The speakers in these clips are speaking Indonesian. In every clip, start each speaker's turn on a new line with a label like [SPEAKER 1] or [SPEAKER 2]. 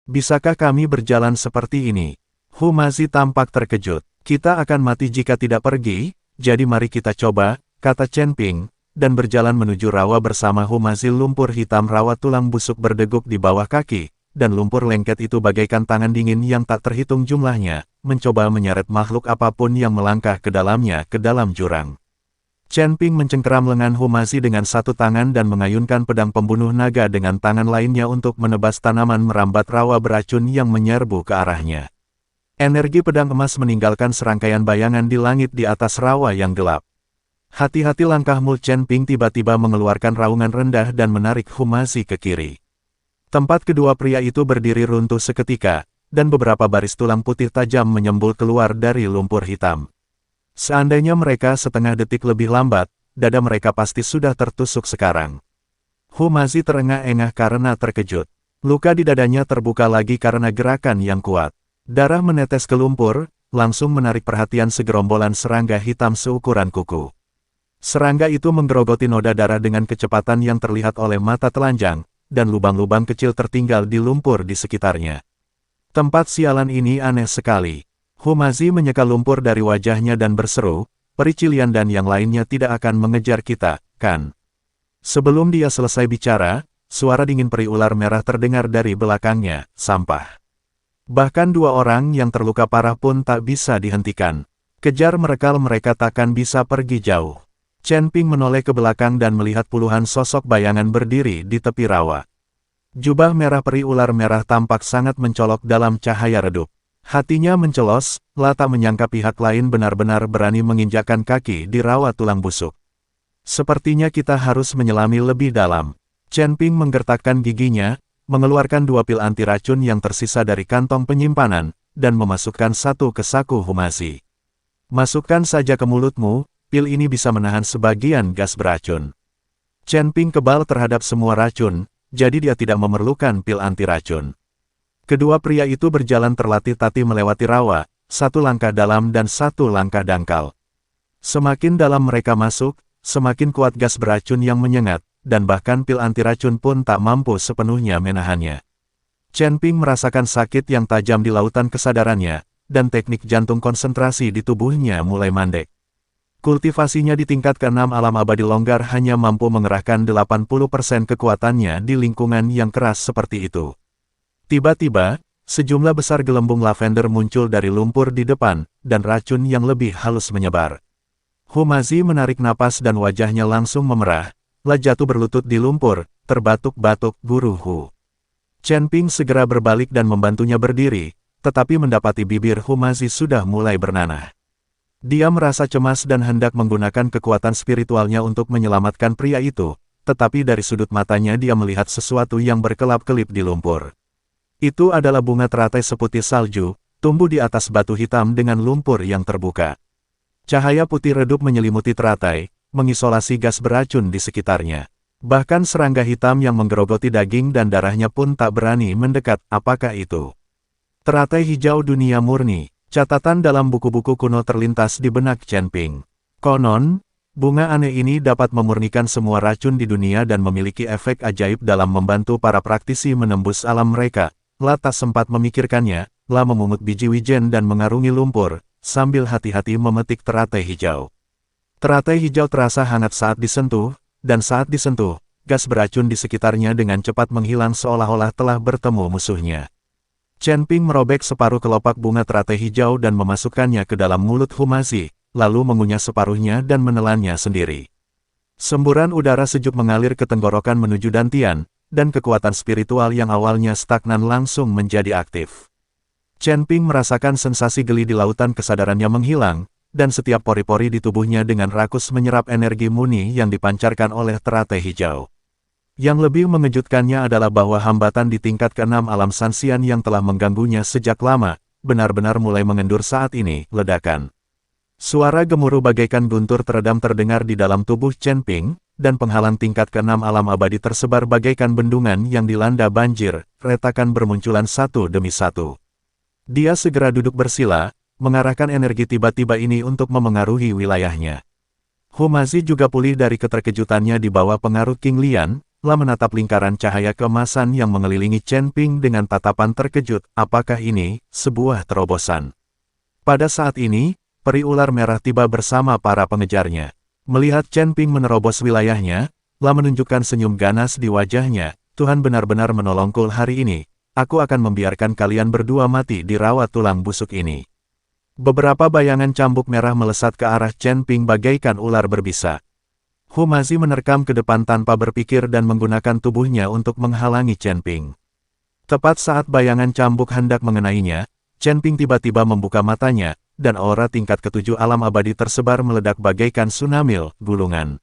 [SPEAKER 1] Bisakah kami berjalan seperti ini? Humazi tampak terkejut. Kita akan mati jika tidak pergi, jadi mari kita coba, kata Chen Ping, dan berjalan menuju rawa bersama Humazi. Lumpur hitam rawa tulang busuk berdeguk di bawah kaki, dan lumpur lengket itu bagaikan tangan dingin yang tak terhitung jumlahnya, mencoba menyeret makhluk apapun yang melangkah ke dalamnya ke dalam jurang. Chen Ping mencengkeram lengan Humazi dengan satu tangan dan mengayunkan pedang pembunuh naga dengan tangan lainnya untuk menebas tanaman merambat rawa beracun yang menyerbu ke arahnya. Energi pedang emas meninggalkan serangkaian bayangan di langit di atas rawa yang gelap. Hati-hati langkahmu. Chen Ping tiba-tiba mengeluarkan raungan rendah dan menarik Humazi ke kiri. Tempat kedua pria itu berdiri runtuh seketika, dan beberapa baris tulang putih tajam menyembul keluar dari lumpur hitam. Seandainya mereka setengah detik lebih lambat, dada mereka pasti sudah tertusuk sekarang. Humazi terengah-engah karena terkejut. Luka di dadanya terbuka lagi karena gerakan yang kuat. Darah menetes ke lumpur, langsung menarik perhatian segerombolan serangga hitam seukuran kuku. Serangga itu menggerogoti noda darah dengan kecepatan yang terlihat oleh mata telanjang, dan lubang-lubang kecil tertinggal di lumpur di sekitarnya. Tempat sialan ini aneh sekali. Humazi menyeka lumpur dari wajahnya dan berseru, "Peri Cilian dan yang lainnya tidak akan mengejar kita, kan?" Sebelum dia selesai bicara, suara dingin peri ular merah terdengar dari belakangnya, "Sampah." Bahkan dua orang yang terluka parah pun tak bisa dihentikan. Kejar mereka takkan bisa pergi jauh. Chen Ping menoleh ke belakang dan melihat puluhan sosok bayangan berdiri di tepi rawa. Jubah merah peri ular merah tampak sangat mencolok dalam cahaya redup. Hatinya mencelos, tak menyangka pihak lain benar-benar berani menginjakkan kaki di rawa tulang busuk. Sepertinya kita harus menyelami lebih dalam. Chen Ping menggertakkan giginya, mengeluarkan 2 pil anti racun yang tersisa dari kantong penyimpanan, dan memasukkan satu ke saku Humazi. "Masukkan saja ke mulutmu, pil ini bisa menahan sebagian gas beracun." Chen Ping kebal terhadap semua racun, jadi dia tidak memerlukan pil anti racun. Kedua pria itu berjalan terlatih-tatih melewati rawa, satu langkah dalam dan satu langkah dangkal. Semakin dalam mereka masuk, semakin kuat gas beracun yang menyengat, dan bahkan pil anti racun pun tak mampu sepenuhnya menahannya. Chen Ping merasakan sakit yang tajam di lautan kesadarannya, dan teknik jantung konsentrasi di tubuhnya mulai mandek. Kultivasinya di tingkat ke-6 alam abadi longgar hanya mampu mengerahkan 80% kekuatannya di lingkungan yang keras seperti itu. Tiba-tiba, sejumlah besar gelembung lavender muncul dari lumpur di depan, dan racun yang lebih halus menyebar. Humazi menarik napas dan wajahnya langsung memerah, jatuh berlutut di lumpur, terbatuk-batuk, "Guru Hu." Chen Ping segera berbalik dan membantunya berdiri, tetapi mendapati bibir Humazi sudah mulai bernanah. Dia merasa cemas dan hendak menggunakan kekuatan spiritualnya untuk menyelamatkan pria itu, tetapi dari sudut matanya dia melihat sesuatu yang berkelap-kelip di lumpur. Itu adalah bunga teratai seputih salju, tumbuh di atas batu hitam dengan lumpur yang terbuka. Cahaya putih redup menyelimuti teratai, mengisolasi gas beracun di sekitarnya. Bahkan serangga hitam yang menggerogoti daging dan darahnya pun tak berani mendekat. Apakah itu? Teratai hijau dunia murni. Catatan dalam buku-buku kuno terlintas di benak Chen Ping. Konon, bunga aneh ini dapat memurnikan semua racun di dunia dan memiliki efek ajaib dalam membantu para praktisi menembus alam mereka. Tak sempat memikirkannya, memungut biji wijen dan mengarungi lumpur, sambil hati-hati memetik teratai hijau. Teratai hijau terasa hangat saat disentuh, dan saat disentuh, gas beracun di sekitarnya dengan cepat menghilang seolah-olah telah bertemu musuhnya. Chen Ping merobek separuh kelopak bunga teratai hijau dan memasukkannya ke dalam mulut Humazi, lalu mengunyah separuhnya dan menelannya sendiri. Semburan udara sejuk mengalir ke tenggorokan menuju dantian, dan kekuatan spiritual yang awalnya stagnan langsung menjadi aktif. Chen Ping merasakan sensasi geli di lautan kesadarannya menghilang, dan setiap pori-pori di tubuhnya dengan rakus menyerap energi murni yang dipancarkan oleh teratai hijau. Yang lebih mengejutkannya adalah bahwa hambatan di tingkat ke-6 alam sansian yang telah mengganggunya sejak lama, benar-benar mulai mengendur saat ini. Ledakan. Suara gemuruh bagaikan guntur teredam terdengar di dalam tubuh Chen Ping, dan penghalang tingkat ke-6 alam abadi tersebar bagaikan bendungan yang dilanda banjir, retakan bermunculan satu demi satu. Dia segera duduk bersila, mengarahkan energi tiba-tiba ini untuk memengaruhi wilayahnya. Humazi juga pulih dari keterkejutannya di bawah pengaruh King Lian, La menatap lingkaran cahaya keemasan yang mengelilingi Chen Ping dengan tatapan terkejut. Apakah ini sebuah terobosan? Pada saat ini, peri ular merah tiba bersama para pengejarnya. Melihat Chen Ping menerobos wilayahnya, La menunjukkan senyum ganas di wajahnya. Tuhan benar-benar menolongku hari ini. Aku akan membiarkan kalian berdua mati di rawa tulang busuk ini. Beberapa bayangan cambuk merah melesat ke arah Chen Ping bagaikan ular berbisa. Humazi menerkam ke depan tanpa berpikir dan menggunakan tubuhnya untuk menghalangi Chen Ping. Tepat saat bayangan cambuk hendak mengenainya, Chen Ping tiba-tiba membuka matanya, dan aura tingkat ketujuh alam abadi tersebar meledak bagaikan tsunami gulungan.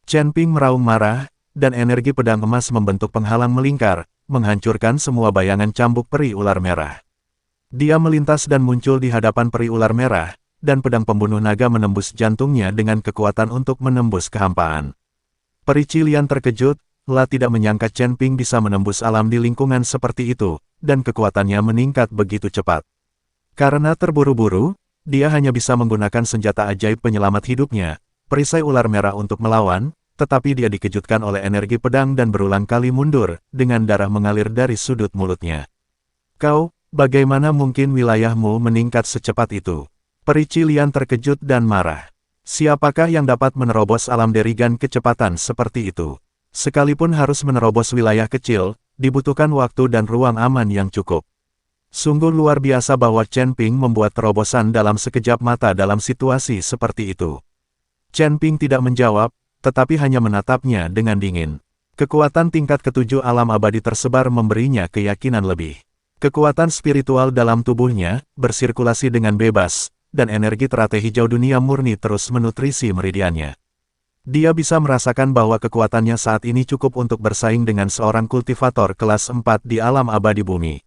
[SPEAKER 1] Chen Ping meraung marah, dan energi pedang emas membentuk penghalang melingkar, menghancurkan semua bayangan cambuk peri ular merah. Dia melintas dan muncul di hadapan peri ular merah, dan pedang pembunuh naga menembus jantungnya dengan kekuatan untuk menembus kehampaan. Peri Cilian terkejut, La tidak menyangka Chen Ping bisa menembus alam di lingkungan seperti itu, dan kekuatannya meningkat begitu cepat. Karena terburu-buru, dia hanya bisa menggunakan senjata ajaib penyelamat hidupnya, perisai ular merah untuk melawan, tetapi dia dikejutkan oleh energi pedang dan berulang kali mundur, dengan darah mengalir dari sudut mulutnya. Kau, bagaimana mungkin wilayahmu meningkat secepat itu? Peri Cilian terkejut dan marah. Siapakah yang dapat menerobos alam derigan kecepatan seperti itu? Sekalipun harus menerobos wilayah kecil, dibutuhkan waktu dan ruang aman yang cukup. Sungguh luar biasa bahwa Chen Ping membuat terobosan dalam sekejap mata dalam situasi seperti itu. Chen Ping tidak menjawab, tetapi hanya menatapnya dengan dingin. Kekuatan tingkat ketujuh alam abadi tersebar memberinya keyakinan lebih. Kekuatan spiritual dalam tubuhnya bersirkulasi dengan bebas, dan energi teratai hijau dunia murni terus menutrisi meridiannya. Dia bisa merasakan bahwa kekuatannya saat ini cukup untuk bersaing dengan seorang kultivator kelas 4 di alam abadi bumi.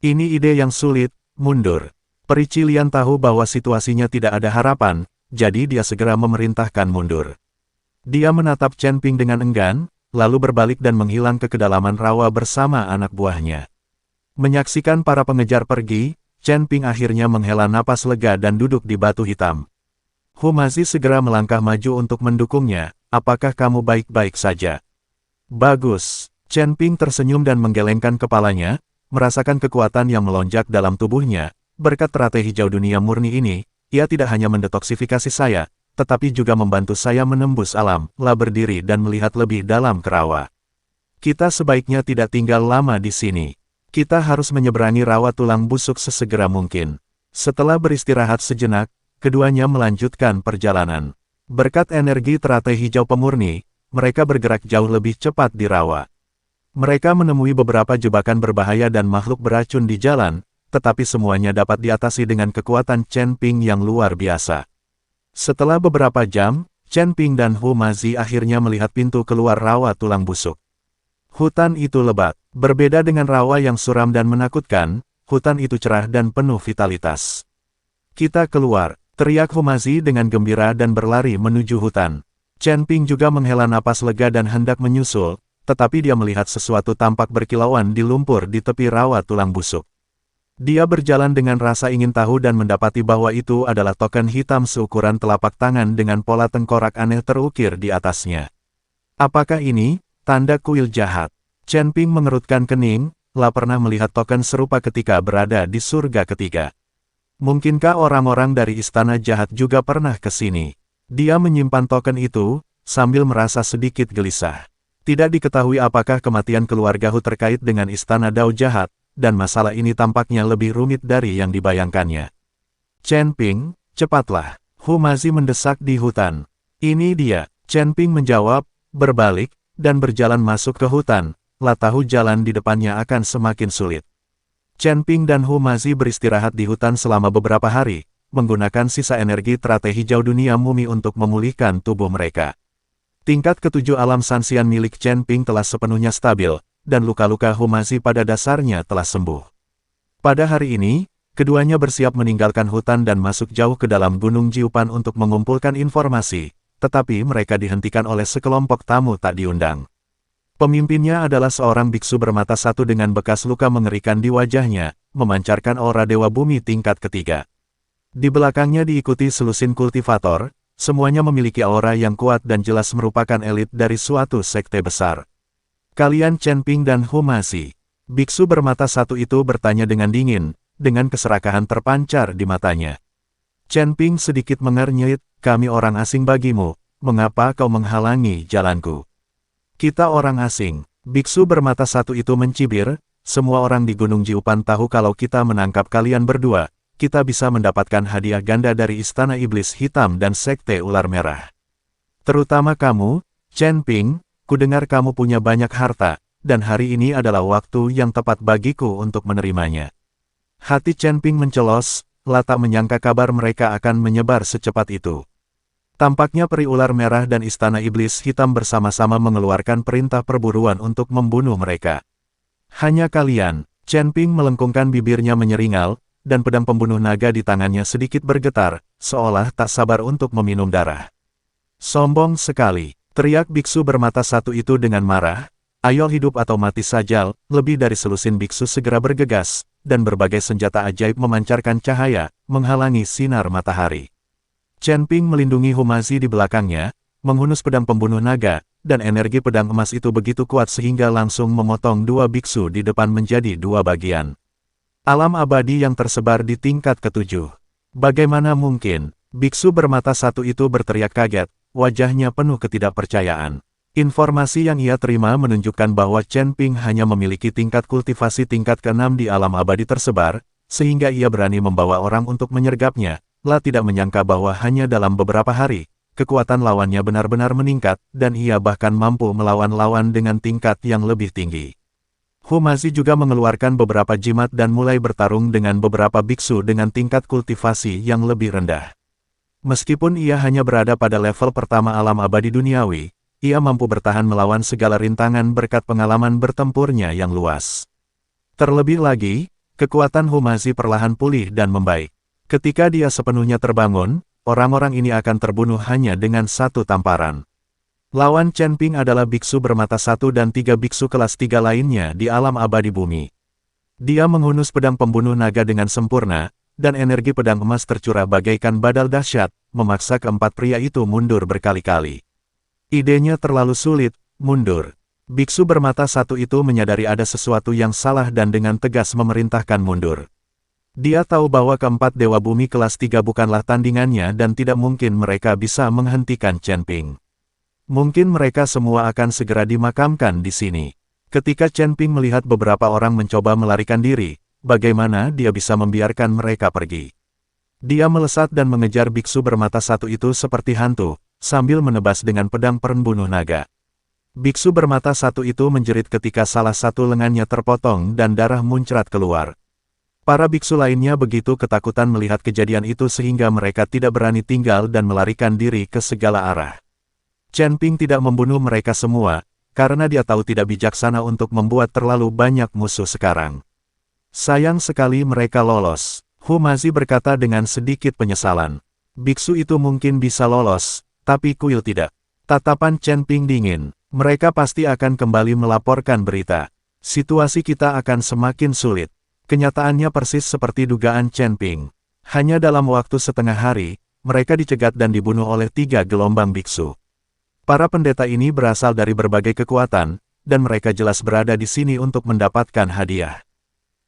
[SPEAKER 1] Ini ide yang sulit, mundur. Peri Cilian tahu bahwa situasinya tidak ada harapan, jadi dia segera memerintahkan mundur. Dia menatap Chen Ping dengan enggan, lalu berbalik dan menghilang ke kedalaman rawa bersama anak buahnya. Menyaksikan para pengejar pergi, Chen Ping akhirnya menghela napas lega dan duduk di batu hitam. Humazi segera melangkah maju untuk mendukungnya. Apakah kamu baik-baik saja? Bagus. Chen Ping tersenyum dan menggelengkan kepalanya, merasakan kekuatan yang melonjak dalam tubuhnya. Berkat teratai hijau dunia murni ini, ia tidak hanya mendetoksifikasi saya, tetapi juga membantu saya menembus alam. La berdiri dan melihat lebih dalam ke rawa. Kita sebaiknya tidak tinggal lama di sini. Kita harus menyeberangi rawa tulang busuk sesegera mungkin. Setelah beristirahat sejenak, keduanya melanjutkan perjalanan. Berkat energi teratai hijau pemurni, mereka bergerak jauh lebih cepat di rawa. Mereka menemui beberapa jebakan berbahaya dan makhluk beracun di jalan, tetapi semuanya dapat diatasi dengan kekuatan Chen Ping yang luar biasa. Setelah beberapa jam, Chen Ping dan Humazi akhirnya melihat pintu keluar rawa tulang busuk. Hutan itu lebat. Berbeda dengan rawa yang suram dan menakutkan, hutan itu cerah dan penuh vitalitas. Kita keluar, teriak Humazi dengan gembira dan berlari menuju hutan. Chen Ping juga menghela napas lega dan hendak menyusul, tetapi dia melihat sesuatu tampak berkilauan di lumpur di tepi rawa tulang busuk. Dia berjalan dengan rasa ingin tahu dan mendapati bahwa itu adalah token hitam seukuran telapak tangan dengan pola tengkorak aneh terukir di atasnya. Apakah ini tanda kuil jahat? Chen Ping mengerutkan kening. La pernah melihat token serupa ketika berada di surga ketiga. Mungkinkah orang-orang dari istana jahat juga pernah ke sini? Dia menyimpan token itu, sambil merasa sedikit gelisah. Tidak diketahui apakah kematian keluarga Hu terkait dengan istana Dao jahat, dan masalah ini tampaknya lebih rumit dari yang dibayangkannya. Chen Ping, cepatlah. Humazi mendesak di hutan. Ini dia. Chen Ping menjawab, berbalik, dan berjalan masuk ke hutan. La tahu jalan di depannya akan semakin sulit. Chen Ping dan Humazi beristirahat di hutan selama beberapa hari, menggunakan sisa energi teratai hijau dunia mumi untuk memulihkan tubuh mereka. Tingkat ketujuh alam sansian milik Chen Ping telah sepenuhnya stabil, dan luka-luka Humazi pada dasarnya telah sembuh. Pada hari ini, keduanya bersiap meninggalkan hutan dan masuk jauh ke dalam Gunung Jiupan untuk mengumpulkan informasi, tetapi mereka dihentikan oleh sekelompok tamu tak diundang. Pemimpinnya adalah seorang biksu bermata satu dengan bekas luka mengerikan di wajahnya, memancarkan aura dewa bumi tingkat ketiga. Di belakangnya diikuti selusin kultivator, semuanya memiliki aura yang kuat dan jelas merupakan elit dari suatu sekte besar. Kalian Chen Ping dan Hu Mazi. Biksu bermata satu itu bertanya dengan dingin, dengan keserakahan terpancar di matanya. Chen Ping sedikit mengernyit, kami orang asing bagimu, mengapa kau menghalangi jalanku? Kita orang asing. Biksu bermata satu itu mencibir, semua orang di Gunung Jiupan tahu kalau kita menangkap kalian berdua, kita bisa mendapatkan hadiah ganda dari Istana Iblis Hitam dan Sekte Ular Merah. Terutama kamu, Chen Ping, kudengar kamu punya banyak harta, dan hari ini adalah waktu yang tepat bagiku untuk menerimanya. Hati Chen Ping mencelos, tak menyangka kabar mereka akan menyebar secepat itu. Tampaknya peri ular merah dan Istana Iblis Hitam bersama-sama mengeluarkan perintah perburuan untuk membunuh mereka. Hanya kalian, Chen Ping melengkungkan bibirnya menyeringal, dan pedang pembunuh naga di tangannya sedikit bergetar, seolah tak sabar untuk meminum darah. Sombong sekali, teriak biksu bermata satu itu dengan marah. Ayo hidup atau mati saja, lebih dari selusin biksu segera bergegas, dan berbagai senjata ajaib memancarkan cahaya, menghalangi sinar matahari. Chen Ping melindungi Hu Mazi di belakangnya, menghunus pedang pembunuh naga, dan energi pedang emas itu begitu kuat sehingga langsung memotong dua biksu di depan menjadi dua bagian. Alam abadi yang tersebar di tingkat ketujuh. Bagaimana mungkin? Biksu bermata satu itu berteriak kaget, wajahnya penuh ketidakpercayaan. Informasi yang ia terima menunjukkan bahwa Chen Ping hanya memiliki tingkat kultivasi tingkat ke-6 di alam abadi tersebar, sehingga ia berani membawa orang untuk menyergapnya. Tidak menyangka bahwa hanya dalam beberapa hari, kekuatan lawannya benar-benar meningkat, dan ia bahkan mampu melawan lawan dengan tingkat yang lebih tinggi. Hu Mazi juga mengeluarkan beberapa jimat dan mulai bertarung dengan beberapa biksu dengan tingkat kultivasi yang lebih rendah. Meskipun ia hanya berada pada level pertama alam abadi duniawi, ia mampu bertahan melawan segala rintangan berkat pengalaman bertempurnya yang luas. Terlebih lagi, kekuatan Hu Mazi perlahan pulih dan membaik. Ketika dia sepenuhnya terbangun, orang-orang ini akan terbunuh hanya dengan satu tamparan. Lawan Chen Ping adalah biksu bermata satu dan 3 biksu kelas 3 lainnya di alam abadi bumi. Dia menghunus pedang pembunuh naga dengan sempurna, dan energi pedang emas tercurah bagaikan badal dahsyat, memaksa keempat pria itu mundur berkali-kali. Idenya terlalu sulit, mundur. Biksu bermata satu itu menyadari ada sesuatu yang salah dan dengan tegas memerintahkan mundur. Dia tahu bahwa keempat dewa bumi kelas 3 bukanlah tandingannya dan tidak mungkin mereka bisa menghentikan Chen Ping. Mungkin mereka semua akan segera dimakamkan di sini. Ketika Chen Ping melihat beberapa orang mencoba melarikan diri, bagaimana dia bisa membiarkan mereka pergi? Dia melesat dan mengejar biksu bermata satu itu seperti hantu, sambil menebas dengan pedang pembunuh naga. Biksu bermata satu itu menjerit ketika salah satu lengannya terpotong dan darah muncrat keluar. Para biksu lainnya begitu ketakutan melihat kejadian itu sehingga mereka tidak berani tinggal dan melarikan diri ke segala arah. Chen Ping tidak membunuh mereka semua, karena dia tahu tidak bijaksana untuk membuat terlalu banyak musuh sekarang. Sayang sekali mereka lolos, Hu Mazi berkata dengan sedikit penyesalan. Biksu itu mungkin bisa lolos, tapi kuil tidak. Tatapan Chen Ping dingin, mereka pasti akan kembali melaporkan berita. Situasi kita akan semakin sulit. Kenyataannya persis seperti dugaan Chen Ping. Hanya dalam waktu setengah hari, mereka dicegat dan dibunuh oleh 3 gelombang biksu. Para pendeta ini berasal dari berbagai kekuatan, dan mereka jelas berada di sini untuk mendapatkan hadiah.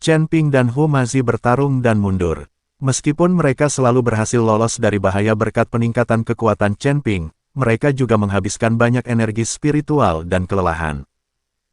[SPEAKER 1] Chen Ping dan Hu Mazi bertarung dan mundur. Meskipun mereka selalu berhasil lolos dari bahaya berkat peningkatan kekuatan Chen Ping, mereka juga menghabiskan banyak energi spiritual dan kelelahan.